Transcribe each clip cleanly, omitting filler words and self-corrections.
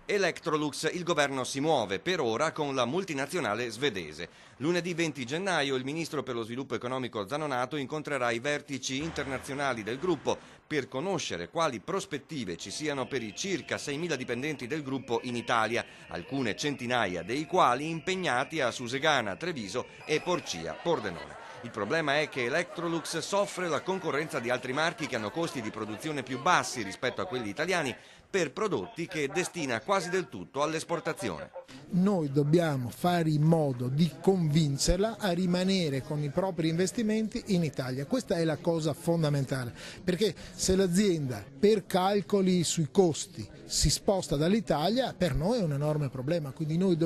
Electrolux, il governo si muove per ora con la multinazionale svedese. Lunedì 20 gennaio il ministro per lo sviluppo economico Zanonato incontrerà i vertici internazionali del gruppo per conoscere quali prospettive ci siano per i circa 6.000 dipendenti del gruppo in Italia, alcune centinaia dei quali impegnati a Susegana, Treviso e Porcia, Pordenone. Il problema è che Electrolux soffre la concorrenza di altri marchi che hanno costi di produzione più bassi rispetto a quelli italiani per prodotti che destina quasi del tutto all'esportazione. Noi dobbiamo fare in modo di convincerla a rimanere con i propri investimenti in Italia. Questa è la cosa fondamentale, perché se l'azienda per calcoli sui costi si sposta dall'Italia, per noi è un enorme problema, quindi noi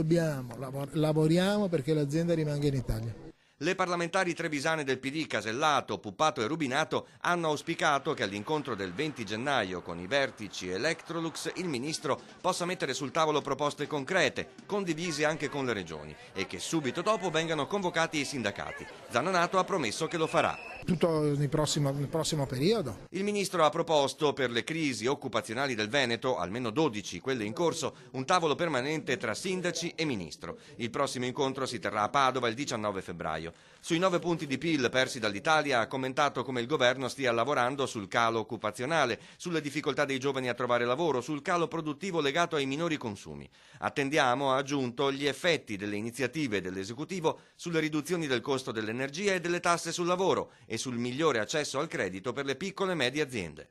lavoriamo perché l'azienda rimanga in Italia. Le parlamentari trevisane del PD Casellato, Puppato e Rubinato hanno auspicato che all'incontro del 20 gennaio con i vertici Electrolux il ministro possa mettere sul tavolo proposte concrete, condivise anche con le regioni, e che subito dopo vengano convocati i sindacati. Zanonato ha promesso che lo farà. Tutto nel prossimo periodo. Il ministro ha proposto per le crisi occupazionali del Veneto, almeno 12 quelle in corso, un tavolo permanente tra sindaci e ministro. Il prossimo incontro si terrà a Padova il 19 febbraio. Sui 9 punti di PIL persi dall'Italia ha commentato come il governo stia lavorando sul calo occupazionale, sulle difficoltà dei giovani a trovare lavoro, sul calo produttivo legato ai minori consumi. Attendiamo, ha aggiunto, gli effetti delle iniziative dell'esecutivo sulle riduzioni del costo dell'energia e delle tasse sul lavoro e sul migliore accesso al credito per le piccole e medie aziende.